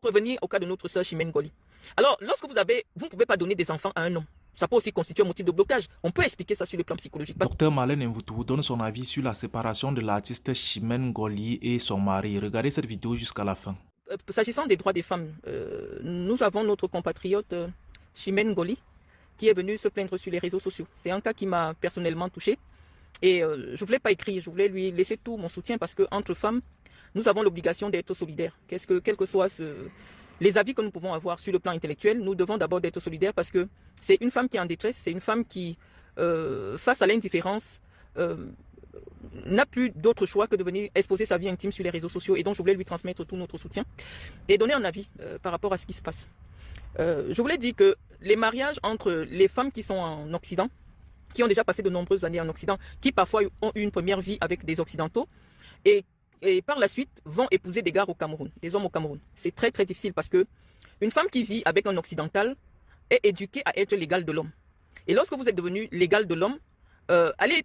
revenir au cas de notre sœur Chimène Goli. Alors, lorsque vous ne pouvez pas donner des enfants à un homme. Ça peut aussi constituer un motif de blocage. On peut expliquer ça sur le plan psychologique. Docteur Marlène Mvoutou donne son avis sur la séparation de l'artiste Chimène Goli et son mari. Regardez cette vidéo jusqu'à la fin. S'agissant des droits des femmes, nous avons notre compatriote Chimène Goli qui est venue se plaindre sur les réseaux sociaux. C'est un cas qui m'a personnellement touchée. Et je ne voulais pas écrire, je voulais lui laisser tout mon soutien parce qu'entre femmes, nous avons l'obligation d'être solidaires. Quel que soit les avis que nous pouvons avoir sur le plan intellectuel, nous devons d'abord être solidaires parce que c'est une femme qui est en détresse, c'est une femme qui, face à l'indifférence, n'a plus d'autre choix que de venir exposer sa vie intime sur les réseaux sociaux. Et donc je voulais lui transmettre tout notre soutien et donner un avis par rapport à ce qui se passe. Je voulais dire que les mariages entre les femmes qui sont en Occident, qui ont déjà passé de nombreuses années en Occident, qui parfois ont eu une première vie avec des Occidentaux, et par la suite vont épouser des gars au Cameroun, des hommes au Cameroun. C'est très très difficile parce que une femme qui vit avec un Occidental est éduquée à être l'égale de l'homme. Et lorsque vous êtes devenu l'égal de l'homme, allez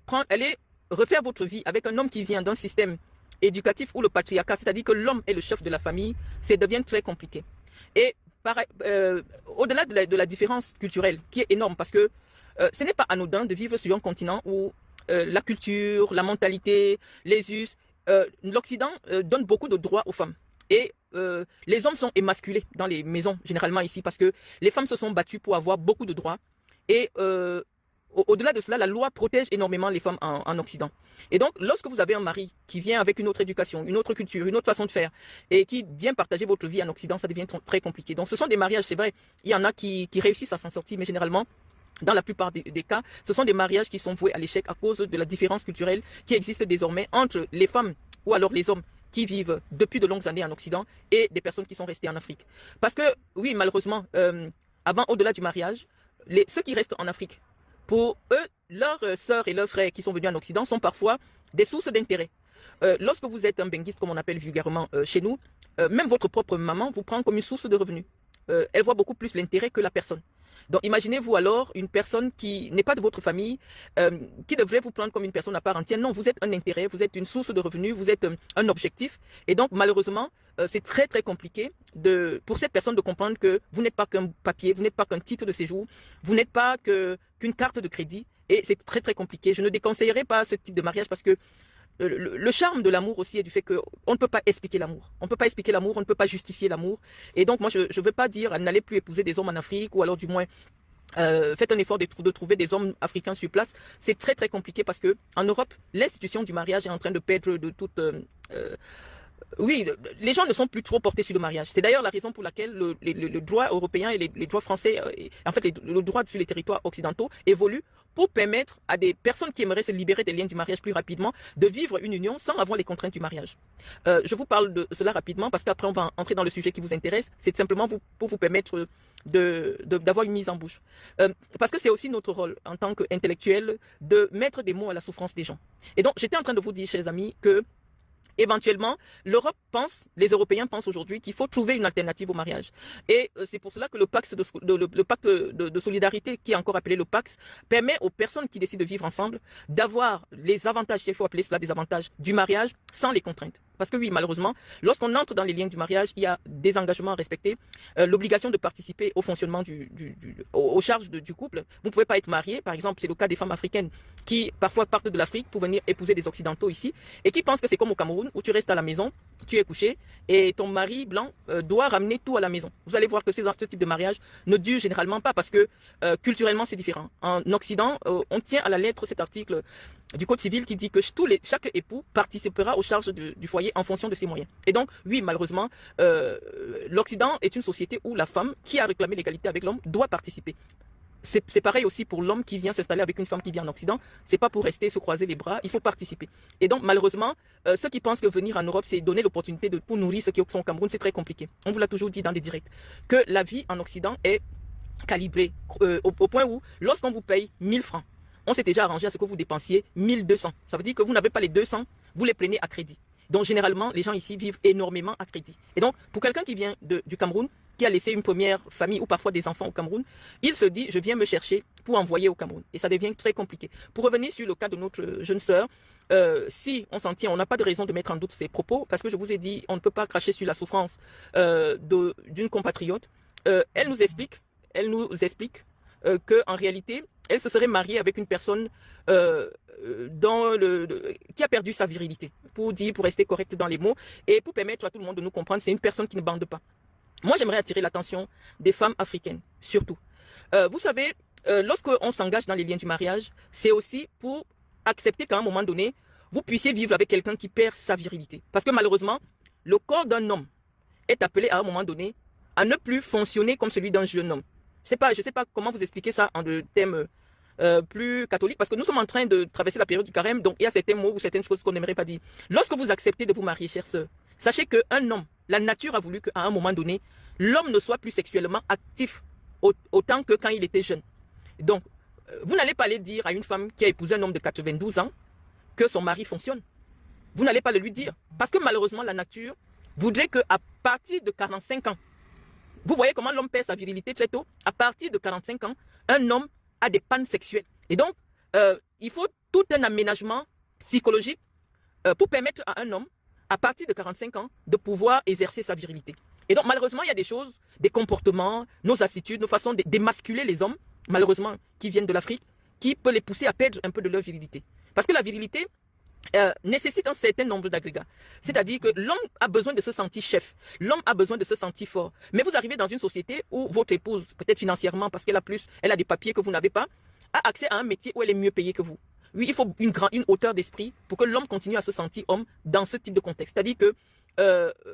refaire votre vie avec un homme qui vient d'un système éducatif où le patriarcat, c'est-à-dire que l'homme est le chef de la famille, ça devient très compliqué. Et au-delà de la différence culturelle, qui est énorme, parce que ce n'est pas anodin de vivre sur un continent où la culture, la mentalité, les us, l'Occident donne beaucoup de droits aux femmes. Et les hommes sont émasculés dans les maisons, généralement ici, parce que les femmes se sont battues pour avoir beaucoup de droits. Et au-delà de cela, la loi protège énormément les femmes en Occident. Et donc, lorsque vous avez un mari qui vient avec une autre éducation, une autre culture, une autre façon de faire, et qui vient partager votre vie en Occident, ça devient très compliqué. Donc, ce sont des mariages, c'est vrai, il y en a qui réussissent à s'en sortir, mais généralement, dans la plupart des cas, ce sont des mariages qui sont voués à l'échec à cause de la différence culturelle qui existe désormais entre les femmes ou alors les hommes qui vivent depuis de longues années en Occident et des personnes qui sont restées en Afrique. Parce que, oui, malheureusement, au-delà du mariage, ceux qui restent en Afrique, pour eux, leurs sœurs et leurs frères qui sont venus en Occident sont parfois des sources d'intérêt. Lorsque vous êtes un benguiste, comme on appelle vulgairement chez nous, même votre propre maman vous prend comme une source de revenus. Elle voit beaucoup plus l'intérêt que la personne. Donc imaginez-vous alors une personne qui n'est pas de votre famille, qui devrait vous prendre comme une personne à part entière. Non, vous êtes un intérêt, vous êtes une source de revenus, vous êtes un objectif. Et donc malheureusement, c'est très très compliqué pour cette personne de comprendre que vous n'êtes pas qu'un papier, vous n'êtes pas qu'un titre de séjour, vous n'êtes pas qu'une carte de crédit. Et c'est très très compliqué. Je ne déconseillerais pas ce type de mariage parce que le charme de l'amour aussi est du fait qu'on ne peut pas expliquer l'amour. On ne peut pas expliquer l'amour, on ne peut pas justifier l'amour. Et donc moi je ne veux pas dire n'allez plus épouser des hommes en Afrique ou alors du moins faites un effort de trouver des hommes africains sur place. C'est très très compliqué parce que en Europe, l'institution du mariage est en train de perdre de toute... oui, les gens ne sont plus trop portés sur le mariage. C'est d'ailleurs la raison pour laquelle le droit européen et les droits français, en fait le droit sur les territoires occidentaux évoluent pour permettre à des personnes qui aimeraient se libérer des liens du mariage plus rapidement de vivre une union sans avoir les contraintes du mariage. Je vous parle de cela rapidement parce qu'après on va entrer dans le sujet qui vous intéresse. C'est simplement pour vous permettre d'avoir une mise en bouche. Parce que c'est aussi notre rôle en tant qu'intellectuels de mettre des mots à la souffrance des gens. Et donc j'étais en train de vous dire, chers amis, que éventuellement, les Européens pensent aujourd'hui qu'il faut trouver une alternative au mariage. Et c'est pour cela que le pacte de solidarité, qui est encore appelé le Pax, permet aux personnes qui décident de vivre ensemble d'avoir les avantages, il faut appeler cela des avantages, du mariage sans les contraintes. Parce que oui, malheureusement, lorsqu'on entre dans les liens du mariage, il y a des engagements à respecter, l'obligation de participer au fonctionnement aux charges du couple. Vous ne pouvez pas être marié, par exemple, c'est le cas des femmes africaines qui parfois partent de l'Afrique pour venir épouser des Occidentaux ici et qui pensent que c'est comme au Cameroun où tu restes à la maison, tu es couché et ton mari blanc doit ramener tout à la maison. Vous allez voir que ce type de mariage ne dure généralement pas parce que culturellement c'est différent. En Occident, on tient à la lettre cet article du Code civil qui dit que chaque époux participera aux charges du foyer en fonction de ses moyens. Et donc, oui, malheureusement, l'Occident est une société où la femme qui a réclamé l'égalité avec l'homme doit participer. C'est pareil aussi pour l'homme qui vient s'installer avec une femme qui vient en Occident. C'est pas pour rester se croiser les bras, il faut participer. Et donc malheureusement, ceux qui pensent que venir en Europe, c'est donner l'opportunité pour nourrir ceux qui sont au Cameroun, c'est très compliqué. On vous l'a toujours dit dans des directs, que la vie en Occident est calibrée au point où lorsqu'on vous paye 1000 francs, on s'est déjà arrangé à ce que vous dépensiez 1200. Ça veut dire que vous n'avez pas les 200, vous les prenez à crédit. Donc généralement, les gens ici vivent énormément à crédit. Et donc, pour quelqu'un qui vient du Cameroun, qui a laissé une première famille ou parfois des enfants au Cameroun, il se dit, je viens me chercher pour envoyer au Cameroun. Et ça devient très compliqué. Pour revenir sur le cas de notre jeune sœur, si on s'en tient, on n'a pas de raison de mettre en doute ses propos, parce que je vous ai dit, on ne peut pas cracher sur la souffrance d'une compatriote. Elle nous explique qu'en réalité, elle se serait mariée avec une personne qui a perdu sa virilité, pour rester correcte dans les mots, et pour permettre à tout le monde de nous comprendre, c'est une personne qui ne bande pas. Moi, j'aimerais attirer l'attention des femmes africaines, surtout. Vous savez, lorsqu'on s'engage dans les liens du mariage, c'est aussi pour accepter qu'à un moment donné, vous puissiez vivre avec quelqu'un qui perd sa virilité. Parce que malheureusement, le corps d'un homme est appelé à un moment donné à ne plus fonctionner comme celui d'un jeune homme. Je ne sais pas comment vous expliquer ça en des thèmes plus catholiques, parce que nous sommes en train de traverser la période du carême, donc il y a certains mots ou certaines choses qu'on n'aimerait pas dire. Lorsque vous acceptez de vous marier, chère sœur, sachez qu'un homme, la nature a voulu qu'à un moment donné, l'homme ne soit plus sexuellement actif autant que quand il était jeune. Donc, vous n'allez pas aller dire à une femme qui a épousé un homme de 92 ans que son mari fonctionne. Vous n'allez pas le lui dire. Parce que malheureusement, la nature voudrait qu'à partir de 45 ans, vous voyez comment l'homme perd sa virilité très tôt. À partir de 45 ans, un homme a des pannes sexuelles. Et donc, il faut tout un aménagement psychologique pour permettre à un homme, à partir de 45 ans, de pouvoir exercer sa virilité. Et donc, malheureusement, il y a des choses, des comportements, nos attitudes, nos façons d'émasculer les hommes, malheureusement, qui viennent de l'Afrique, qui peut les pousser à perdre un peu de leur virilité. Parce que la virilité nécessite un certain nombre d'agrégats. C'est-à-dire que l'homme a besoin de se sentir chef. L'homme a besoin de se sentir fort. Mais vous arrivez dans une société où votre épouse, peut-être financièrement, parce qu'elle a plus, elle a des papiers que vous n'avez pas, a accès à un métier où elle est mieux payée que vous. Oui, il faut une hauteur d'esprit pour que l'homme continue à se sentir homme dans ce type de contexte. C'est-à-dire que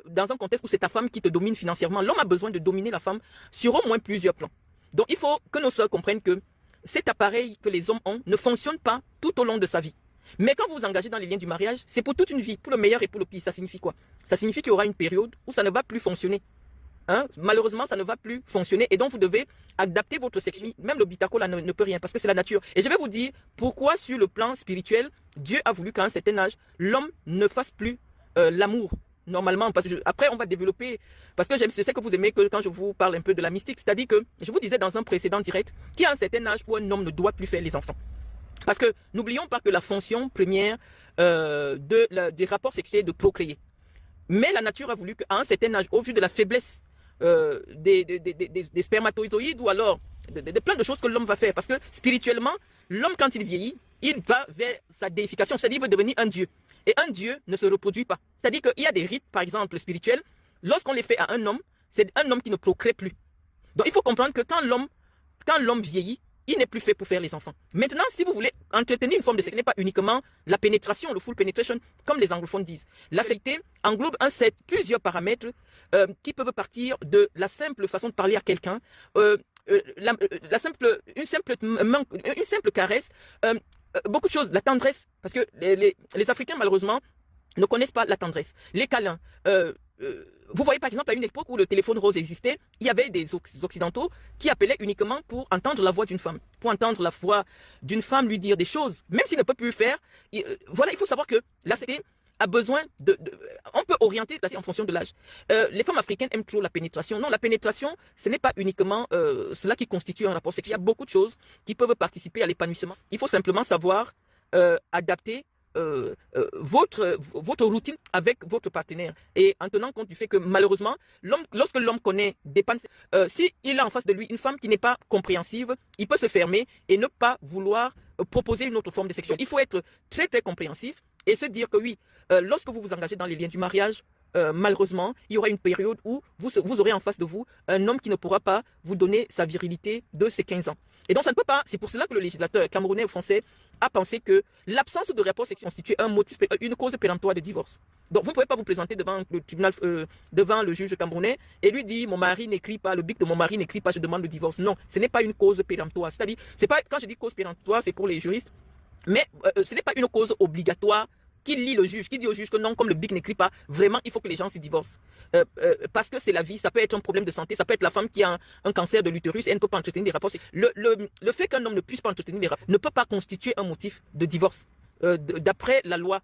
dans un contexte où c'est ta femme qui te domine financièrement, l'homme a besoin de dominer la femme sur au moins plusieurs plans. Donc il faut que nos sœurs comprennent que cet appareil que les hommes ont ne fonctionne pas tout au long de sa vie. Mais quand vous vous engagez dans les liens du mariage, c'est pour toute une vie, pour le meilleur et pour le pire. Ça signifie quoi? Ça signifie qu'il y aura une période où ça ne va plus fonctionner. Hein? Malheureusement, ça ne va plus fonctionner. Et donc, vous devez adapter votre sexualité. Même le bitako là ne peut rien parce que c'est la nature. Et je vais vous dire pourquoi sur le plan spirituel, Dieu a voulu qu'à un certain âge, l'homme ne fasse plus l'amour. Normalement, parce que après on va développer, parce que je sais que vous aimez que quand je vous parle un peu de la mystique, c'est-à-dire que je vous disais dans un précédent direct qu'il y a un certain âge où un homme ne doit plus faire les enfants. Parce que n'oublions pas que la fonction première des rapports sexuels est de procréer. Mais la nature a voulu qu'à un certain âge, au vu de la faiblesse des spermatozoïdes ou alors de plein de choses que l'homme va faire, parce que spirituellement, l'homme quand il vieillit, il va vers sa déification, c'est-à-dire il veut devenir un dieu. Et un dieu ne se reproduit pas. C'est-à-dire qu'il y a des rites, par exemple, spirituels. Lorsqu'on les fait à un homme, c'est un homme qui ne procrée plus. Donc il faut comprendre que quand l'homme vieillit, il n'est plus fait pour faire les enfants. Maintenant, si vous voulez entretenir une forme de sexe, ce n'est pas uniquement la pénétration, le full penetration, comme les anglophones disent. La sexualité englobe plusieurs paramètres qui peuvent partir de la simple façon de parler à quelqu'un, une simple caresse, beaucoup de choses, la tendresse, parce que les Africains, malheureusement, ne connaissent pas la tendresse. Les câlins. Vous voyez par exemple à une époque où le téléphone rose existait, il y avait des Occidentaux qui appelaient uniquement pour entendre la voix d'une femme. Pour entendre la voix d'une femme lui dire des choses, même s'il ne peut plus le faire. Voilà, il faut savoir que la société a besoin on peut orienter en fonction de l'âge. Les femmes africaines aiment trop la pénétration. Non, la pénétration, ce n'est pas uniquement cela qui constitue un rapport sexuel. Il y a beaucoup de choses qui peuvent participer à l'épanouissement. Il faut simplement savoir adapter votre routine avec votre partenaire et en tenant compte du fait que malheureusement lorsque l'homme connaît des pannes, s'il a en face de lui une femme qui n'est pas compréhensive, il peut se fermer et ne pas vouloir proposer une autre forme de sexualité. Il faut être très très compréhensif et se dire que oui, lorsque vous vous engagez dans les liens du mariage, malheureusement, il y aura une période où vous aurez en face de vous un homme qui ne pourra pas vous donner sa virilité de ses 15 ans. Et donc ça ne peut pas, c'est pour cela que le législateur camerounais ou français a pensé que l'absence de rapport sexuel constituait une cause péremptoire de divorce. Donc vous ne pouvez pas vous présenter devant le tribunal, devant le juge camerounais et lui dire mon mari n'écrit pas, le bic de mon mari n'écrit pas, je demande le divorce. Non, ce n'est pas une cause péremptoire. C'est-à-dire, c'est pas, quand je dis cause péremptoire, c'est pour les juristes, mais ce n'est pas une cause obligatoire qui lit le juge, qui dit au juge que non, comme le bic n'écrit pas, vraiment il faut que les gens s'y divorcent. Parce que c'est la vie, ça peut être un problème de santé, ça peut être la femme qui a un cancer de l'utérus et elle ne peut pas entretenir des rapports. Le fait qu'un homme ne puisse pas entretenir des rapports ne peut pas constituer un motif de divorce. D'après la loi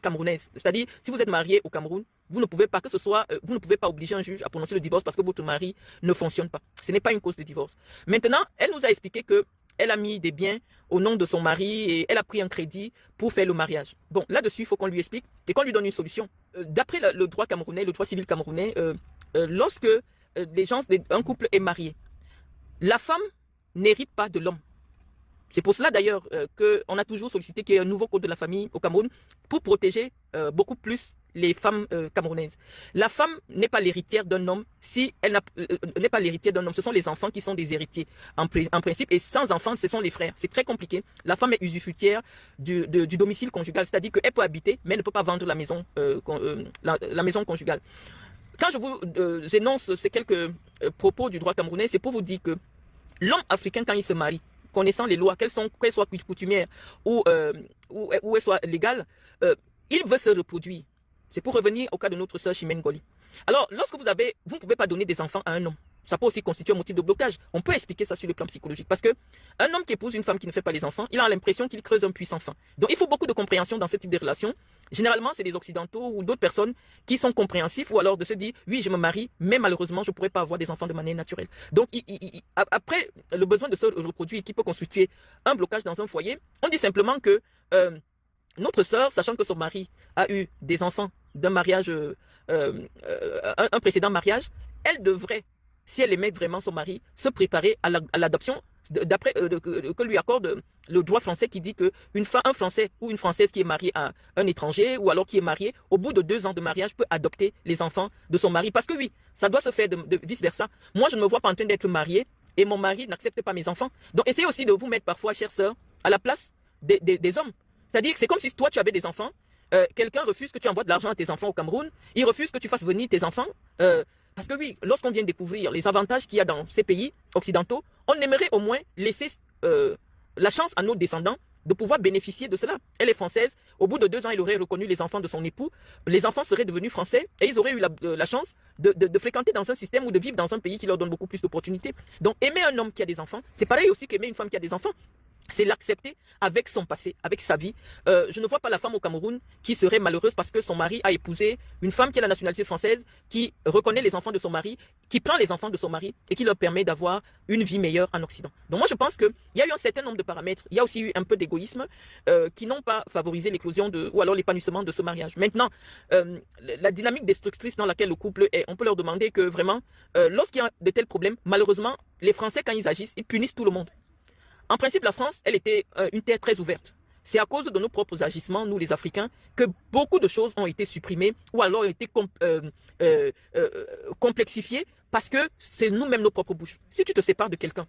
camerounaise. C'est-à-dire, si vous êtes marié au Cameroun, vous ne pouvez pas vous ne pouvez pas obliger un juge à prononcer le divorce parce que votre mari ne fonctionne pas. Ce n'est pas une cause de divorce. Maintenant, elle nous a expliqué que elle a mis des biens au nom de son mari et elle a pris un crédit pour faire le mariage. Bon, là-dessus, il faut qu'on lui explique et qu'on lui donne une solution. D'après le droit camerounais, le droit civil camerounais, lorsque un couple est marié, la femme n'hérite pas de l'homme. C'est pour cela d'ailleurs qu'on a toujours sollicité qu'il y ait un nouveau code de la famille au Cameroun pour protéger beaucoup plus les femmes camerounaises. La femme n'est pas l'héritière d'un homme si elle n'est pas l'héritière d'un homme. Ce sont les enfants qui sont des héritiers en principe, et sans enfants, ce sont les frères. C'est très compliqué. La femme est usufruitière du domicile conjugal, c'est-à-dire qu'elle peut habiter, mais elle ne peut pas vendre la maison, la maison conjugale. Quand je vous énonce ces quelques propos du droit camerounais, c'est pour vous dire que l'homme africain, quand il se marie, connaissant les lois, qu'elles soient coutumières ou elles soient légales, il veut se reproduire. C'est pour revenir au cas de notre sœur Chimène Goli. Alors, lorsque vous ne pouvez pas donner des enfants à un homme, ça peut aussi constituer un motif de blocage. On peut expliquer ça sur le plan psychologique. Parce que un homme qui épouse une femme qui ne fait pas les enfants, il a l'impression qu'il creuse un puits sans fin. Donc, il faut beaucoup de compréhension dans ce type de relation. Généralement, c'est des Occidentaux ou d'autres personnes qui sont compréhensifs ou alors de se dire, oui, je me marie, mais malheureusement, je ne pourrais pas avoir des enfants de manière naturelle. Donc, après, le besoin de se reproduire qui peut constituer un blocage dans un foyer, on dit simplement que notre sœur, sachant que son mari a eu des enfants d'un mariage, un précédent mariage, elle devrait, si elle aimait vraiment son mari, se préparer à l'adoption, d'après que lui accorde le droit français qui dit un Français ou une Française qui est mariée à un étranger ou alors qui est marié, au bout de 2 ans de mariage, peut adopter les enfants de son mari. Parce que oui, ça doit se faire de vice-versa. Moi, je ne me vois pas en train d'être mariée et mon mari n'accepte pas mes enfants. Donc, essayez aussi de vous mettre parfois, chère sœur, à la place des hommes. C'est-à-dire que c'est comme si toi, tu avais des enfants, quelqu'un refuse que tu envoies de l'argent à tes enfants au Cameroun, il refuse que tu fasses venir tes enfants, parce que oui, lorsqu'on vient découvrir les avantages qu'il y a dans ces pays occidentaux, on aimerait au moins laisser la chance à nos descendants de pouvoir bénéficier de cela. Elle est française, au bout de 2 ans, elle aurait reconnu les enfants de son époux, les enfants seraient devenus français et ils auraient eu la chance de fréquenter dans un système ou de vivre dans un pays qui leur donne beaucoup plus d'opportunités. Donc aimer un homme qui a des enfants, c'est pareil aussi qu'aimer une femme qui a des enfants. C'est l'accepter avec son passé, avec sa vie. Je ne vois pas la femme au Cameroun qui serait malheureuse parce que son mari a épousé une femme qui a la nationalité française, qui reconnaît les enfants de son mari, qui prend les enfants de son mari et qui leur permet d'avoir une vie meilleure en Occident. Donc moi je pense qu'il y a eu un certain nombre de paramètres, il y a aussi eu un peu d'égoïsme qui n'ont pas favorisé l'éclosion ou alors l'épanouissement de ce mariage. Maintenant, la dynamique destructrice dans laquelle le couple est, on peut leur demander que vraiment, lorsqu'il y a de tels problèmes, malheureusement, les Français quand ils agissent, ils punissent tout le monde. En principe, la France, elle était une terre très ouverte. C'est à cause de nos propres agissements, nous les Africains, que beaucoup de choses ont été supprimées ou alors ont été complexifiées parce que c'est nous-mêmes nos propres bouches. Si tu te sépares de quelqu'un,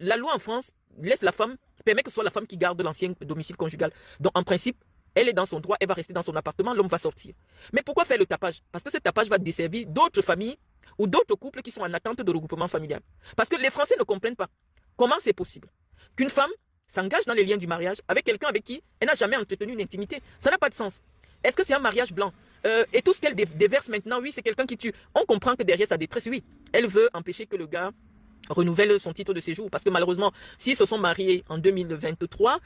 la loi en France laisse la femme, permet que ce soit la femme qui garde l'ancien domicile conjugal. Donc en principe, elle est dans son droit, elle va rester dans son appartement, l'homme va sortir. Mais pourquoi faire le tapage? Parce que ce tapage va desservir d'autres familles ou d'autres couples qui sont en attente de regroupement familial. Parce que les Français ne comprennent pas. Comment c'est possible qu'une femme s'engage dans les liens du mariage avec quelqu'un avec qui elle n'a jamais entretenu une intimité? Ça n'a pas de sens. Est-ce que c'est un mariage blanc? Et tout ce qu'elle déverse maintenant, oui, c'est quelqu'un qui tue. On comprend que derrière sa détresse, oui, elle veut empêcher que le gars renouvelle son titre de séjour. Parce que malheureusement, s'ils se sont mariés en 2023,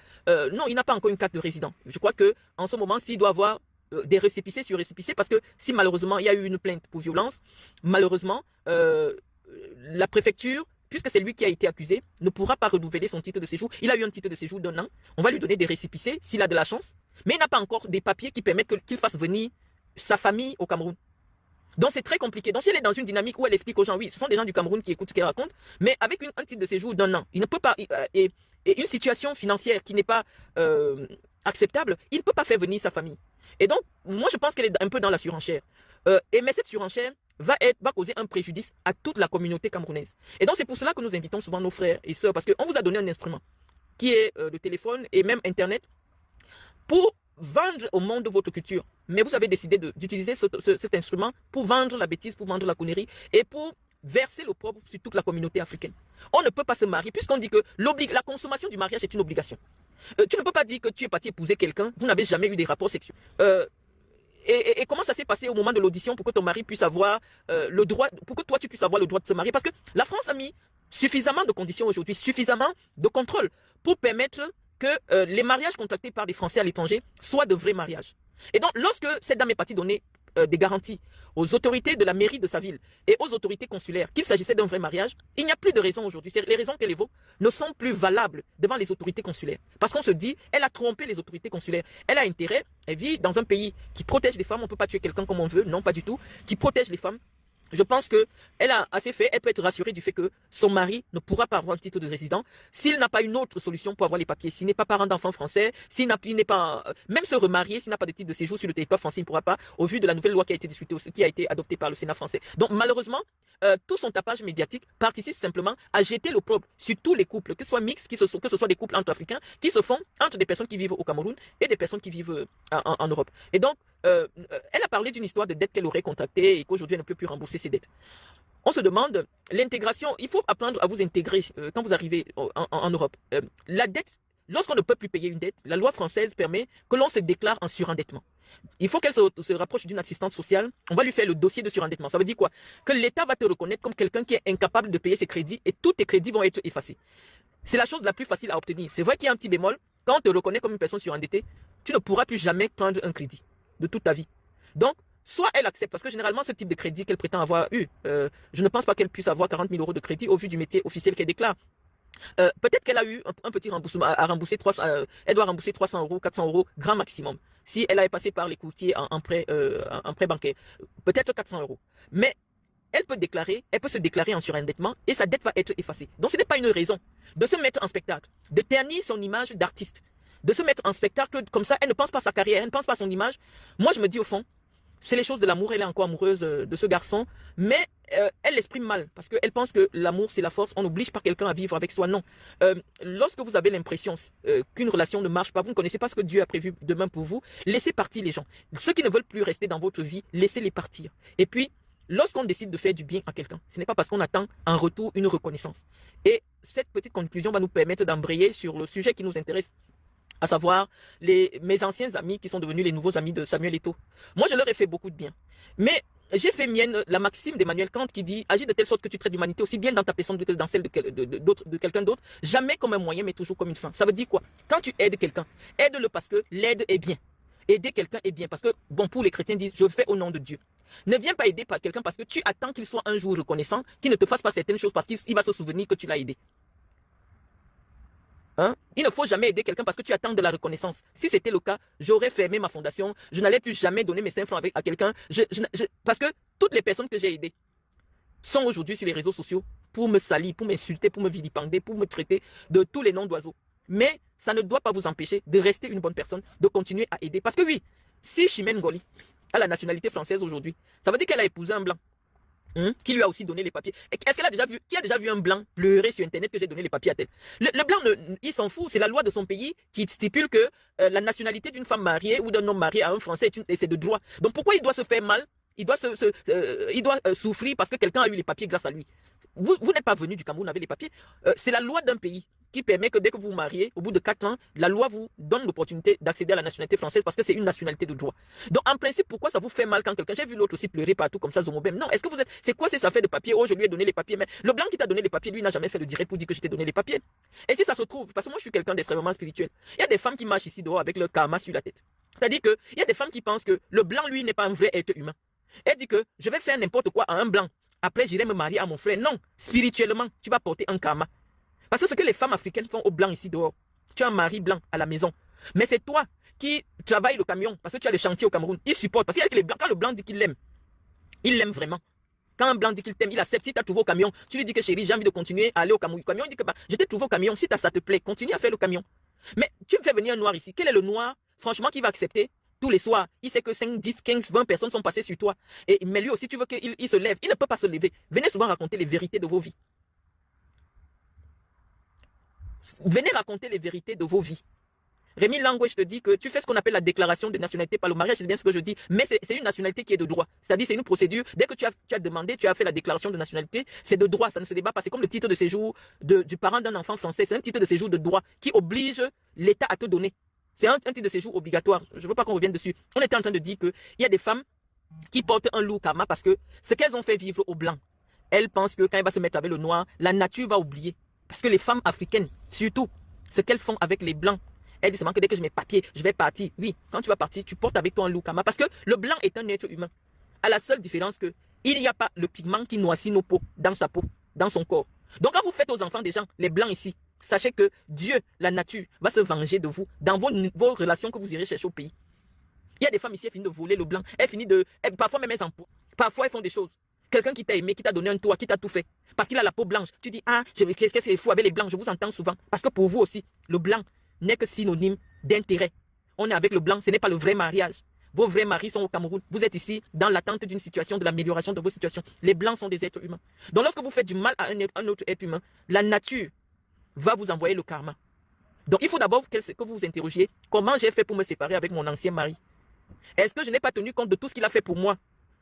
non, il n'a pas encore une carte de résident. Je crois qu'en ce moment, s'il doit avoir des récépissés sur récépissés, parce que si malheureusement il y a eu une plainte pour violence, malheureusement, la préfecture, puisque c'est lui qui a été accusé, ne pourra pas renouveler son titre de séjour. Il a eu un titre de séjour d'1 an. On va lui donner des récépissés s'il a de la chance. Mais il n'a pas encore des papiers qui permettent qu'il fasse venir sa famille au Cameroun. Donc c'est très compliqué. Donc si elle est dans une dynamique où elle explique aux gens, oui, ce sont des gens du Cameroun qui écoutent ce qu'elle raconte, mais avec un titre de séjour d'1 an, il ne peut pas, et une situation financière qui n'est pas acceptable, il ne peut pas faire venir sa famille. Et donc, moi je pense qu'elle est un peu dans la surenchère. Mais cette surenchère va causer un préjudice à toute la communauté camerounaise. Et donc c'est pour cela que nous invitons souvent nos frères et sœurs, parce qu'on vous a donné un instrument qui est le téléphone et même Internet pour vendre au monde votre culture. Mais vous avez décidé d'utiliser cet instrument pour vendre la bêtise, pour vendre la connerie et pour verser l'opprobre sur toute la communauté africaine. On ne peut pas se marier puisqu'on dit que la consommation du mariage est une obligation. Tu ne peux pas dire que tu es parti épouser quelqu'un, vous n'avez jamais eu des rapports sexuels. Et comment ça s'est passé au moment de l'audition pour que ton mari puisse avoir le droit, pour que toi tu puisses avoir le droit de se marier? Parce que la France a mis suffisamment de conditions aujourd'hui, suffisamment de contrôle pour permettre que les mariages contractés par des Français à l'étranger soient de vrais mariages. Et donc lorsque cette dame est partie donner des garanties aux autorités de la mairie de sa ville et aux autorités consulaires qu'il s'agissait d'un vrai mariage, il n'y a plus de raison aujourd'hui. Les raisons qu'elle évoque ne sont plus valables devant les autorités consulaires. Parce qu'on se dit, elle a trompé les autorités consulaires. Elle a intérêt, elle vit dans un pays qui protège les femmes, on ne peut pas tuer quelqu'un comme on veut, non pas du tout, qui protège les femmes. Je pense qu'elle a assez fait, elle peut être rassurée du fait que son mari ne pourra pas avoir un titre de résident s'il n'a pas une autre solution pour avoir les papiers. S'il n'est pas parent d'enfant français, s'il n'est pas, même se remarier, s'il n'a pas de titre de séjour sur le territoire français, il ne pourra pas, au vu de la nouvelle loi qui a été discutée, qui a été adoptée par le Sénat français. Donc malheureusement, tout son tapage médiatique participe simplement à jeter l'opprobre sur tous les couples, que ce soit mixtes, que ce soit des couples entre Africains, qui se font entre des personnes qui vivent au Cameroun et des personnes qui vivent en Europe. Et donc, elle a parlé d'une histoire de dette qu'elle aurait contractée et qu'aujourd'hui elle ne peut plus rembourser ses dettes. On se demande, l'intégration, il faut apprendre à vous intégrer quand vous arrivez en Europe. La dette, lorsqu'on ne peut plus payer une dette, la loi française permet que l'on se déclare en surendettement. Il faut qu'elle se rapproche d'une assistante sociale, on va lui faire le dossier de surendettement. Ça veut dire quoi? Que l'État va te reconnaître comme quelqu'un qui est incapable de payer ses crédits et tous tes crédits vont être effacés. C'est la chose la plus facile à obtenir. C'est vrai qu'il y a un petit bémol, quand on te reconnaît comme une personne surendettée, tu ne pourras plus jamais prendre un crédit de toute ta vie. Donc, soit elle accepte, parce que généralement, ce type de crédit qu'elle prétend avoir eu, je ne pense pas qu'elle puisse avoir 40 000 euros de crédit au vu du métier officiel qu'elle déclare. Peut-être qu'elle a eu un petit remboursement à rembourser, elle doit rembourser 300 euros, 400 euros, grand maximum. Si elle avait passé par les courtiers en prêt bancaire, peut-être 400 euros. Mais elle peut se déclarer en surendettement et sa dette va être effacée. Donc ce n'est pas une raison de se mettre en spectacle, de ternir son image d'artiste, de se mettre en spectacle comme ça. Elle ne pense pas à sa carrière, elle ne pense pas à son image. Moi je me dis au fond, c'est les choses de l'amour, elle est encore amoureuse de ce garçon, mais elle l'exprime mal, parce qu'elle pense que l'amour c'est la force, on n'oblige pas quelqu'un à vivre avec soi, non. Lorsque vous avez l'impression qu'une relation ne marche pas, vous ne connaissez pas ce que Dieu a prévu demain pour vous, laissez partir les gens. Ceux qui ne veulent plus rester dans votre vie, laissez-les partir. Et puis, lorsqu'on décide de faire du bien à quelqu'un, ce n'est pas parce qu'on attend en retour une reconnaissance. Et cette petite conclusion va nous permettre d'embrayer sur le sujet qui nous intéresse, à savoir mes anciens amis qui sont devenus les nouveaux amis de Samuel Eto'o. Moi, je leur ai fait beaucoup de bien. Mais j'ai fait mienne la maxime d'Emmanuel Kant qui dit « Agis de telle sorte que tu traites l'humanité aussi bien dans ta personne que dans celle de quelqu'un d'autre, jamais comme un moyen, mais toujours comme une fin. » Ça veut dire quoi? Quand tu aides quelqu'un, aide-le parce que l'aide est bien. Aider quelqu'un est bien parce que, bon, pour les chrétiens disent « Je fais au nom de Dieu ». Ne viens pas aider quelqu'un parce que tu attends qu'il soit un jour reconnaissant, qu'il ne te fasse pas certaines choses parce qu'il va se souvenir que tu l'as aidé. Hein? Il ne faut jamais aider quelqu'un parce que tu attends de la reconnaissance. Si c'était le cas, j'aurais fermé ma fondation. Je n'allais plus jamais donner mes 5 francs à quelqu'un. Parce que toutes les personnes que j'ai aidées sont aujourd'hui sur les réseaux sociaux pour me salir, pour m'insulter, pour me vilipender, pour me traiter de tous les noms d'oiseaux. Mais ça ne doit pas vous empêcher de rester une bonne personne, de continuer à aider. Parce que oui, si Chimène Ngoli a la nationalité française aujourd'hui, ça veut dire qu'elle a épousé un blanc. Qui lui a aussi donné les papiers. Est-ce qu'elle a déjà vu, qui a déjà vu un blanc pleurer sur internet que j'ai donné les papiers à tel? Le blanc, il s'en fout, c'est la loi de son pays qui stipule que la nationalité d'une femme mariée ou d'un homme marié à un Français c'est de droit. Donc pourquoi il doit se faire mal? Il doit souffrir parce que quelqu'un a eu les papiers grâce à lui. Vous n'êtes pas venu du Cameroun avec les papiers. C'est la loi d'un pays qui permet que dès que vous vous mariez, au bout de 4 ans, la loi vous donne l'opportunité d'accéder à la nationalité française parce que c'est une nationalité de droit. Donc en principe, pourquoi ça vous fait mal quand quelqu'un, j'ai vu l'autre aussi pleurer partout comme ça, Zomobem. Non, est-ce que vous êtes, c'est quoi ces affaires de papier? Oh, je lui ai donné les papiers, mais le blanc qui t'a donné les papiers, lui n'a jamais fait le direct pour dire que je t'ai donné les papiers. Et si ça se trouve, parce que moi je suis quelqu'un d'extrêmement spirituel, il y a des femmes qui marchent ici dehors avec leur karma sur la tête. C'est-à-dire qu'il y a des femmes qui pensent que le blanc, lui, n'est pas un vrai être humain. Elle dit que je vais faire n'importe quoi à un blanc. Après, j'irai me marier à mon frère. Non, spirituellement, tu vas porter un karma. Parce que ce que les femmes africaines font aux blancs ici dehors, tu as un mari blanc à la maison. Mais c'est toi qui travailles le camion, parce que tu as le chantier au Cameroun. Il supporte, parce que les blancs, quand le blanc dit qu'il l'aime, il l'aime vraiment. Quand un blanc dit qu'il t'aime, il accepte. Si tu as trouvé au camion, tu lui dis que chérie, j'ai envie de continuer à aller au camion. Le camion, il dit que bah, je t'ai trouvé au camion, si ça te plaît, continue à faire le camion. Mais tu me fais venir un noir ici. Quel est le noir, franchement, qui va accepter tous les soirs? Il sait que 5, 10, 15, 20 personnes sont passées sur toi. Mais lui aussi, tu veux qu'il se lève. Il ne peut pas se lever. Venez souvent raconter les vérités de vos vies. Venez raconter les vérités de vos vies. Rémi Langoué, je te dis que tu fais ce qu'on appelle la déclaration de nationalité par le mariage, c'est bien ce que je dis, mais c'est une nationalité qui est de droit. C'est-à-dire c'est une procédure, dès que tu as demandé, tu as fait la déclaration de nationalité, c'est de droit, ça ne se débat pas. C'est comme le titre de séjour du parent d'un enfant français, c'est un titre de séjour de droit qui oblige l'État à te donner. C'est un titre de séjour obligatoire, je ne veux pas qu'on revienne dessus. On était en train de dire qu'il y a des femmes qui portent un lourd karma parce que ce qu'elles ont fait vivre aux blancs, elles pensent que quand elles vont se mettre avec le noir, la nature va oublier. Parce que les femmes africaines, surtout, ce qu'elles font avec les blancs, elles disent seulement que dès que je mets papier, je vais partir. Oui, quand tu vas partir, tu portes avec toi un loup karma. Parce que le blanc est un être humain. à la seule différence que il n'y a pas le pigment qui noircit nos peaux, dans sa peau, dans son corps. Donc quand vous faites aux enfants des gens, les blancs ici, sachez que Dieu, la nature, va se venger de vous dans vos relations que vous irez chercher au pays. Il y a des femmes ici, elles finissent de voler le blanc, parfois même elles en parfois elles font des choses. Quelqu'un qui t'a aimé, qui t'a donné un toit, qui t'a tout fait, parce qu'il a la peau blanche, tu dis, ah, qu'est-ce que c'est fou avec les blancs, je vous entends souvent. Parce que pour vous aussi, le blanc n'est que synonyme d'intérêt. On est avec le blanc, ce n'est pas le vrai mariage. Vos vrais maris sont au Cameroun. Vous êtes ici dans l'attente d'une situation, de l'amélioration de vos situations. Les blancs sont des êtres humains. Donc lorsque vous faites du mal à un autre être humain, la nature va vous envoyer le karma. Donc il faut d'abord que vous vous interrogiez, comment j'ai fait pour me séparer avec mon ancien mari? Est-ce que je n'ai pas tenu compte de tout ce qu'il a fait pour moi?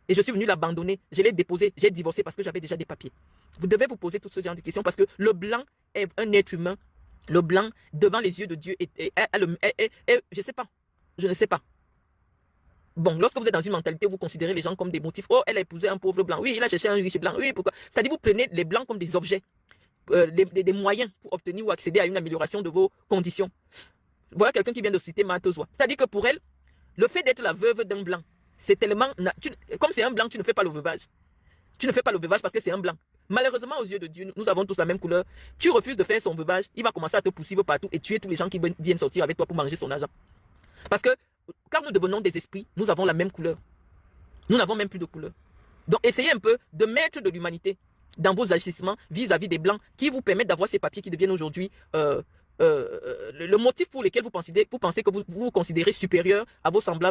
Et je suis venu l'abandonner, je l'ai déposé, j'ai divorcé parce que j'avais déjà des papiers. Vous devez vous poser tout ce genre de questions parce que le blanc est un être humain. Le blanc, devant les yeux de Dieu, je ne sais pas. Je ne sais pas. Bon, lorsque vous êtes dans une mentalité, vous considérez les gens comme des motifs. Oh, elle a épousé un pauvre blanc. Oui, il a cherché un riche blanc. Oui, pourquoi? C'est-à-dire, vous prenez les blancs comme des objets, des moyens pour obtenir ou accéder à une amélioration de vos conditions. Voilà quelqu'un qui vient de citer Matozoa. C'est-à-dire que pour elle, le fait d'être la veuve d'un blanc, c'est tellement... Comme c'est un blanc, tu ne fais pas le veuvage. Tu ne fais pas le veuvage parce que c'est un blanc. Malheureusement, aux yeux de Dieu, nous avons tous la même couleur. Tu refuses de faire son veuvage, il va commencer à te poursuivre partout et tuer tous les gens qui viennent sortir avec toi pour manger son argent. Parce que, quand nous devenons des esprits, nous avons la même couleur. Nous n'avons même plus de couleur. Donc, essayez un peu de mettre de l'humanité dans vos agissements vis-à-vis des blancs qui vous permettent d'avoir ces papiers qui deviennent aujourd'hui le motif pour lequel vous pensez que vous vous considérez supérieur à vos semblables.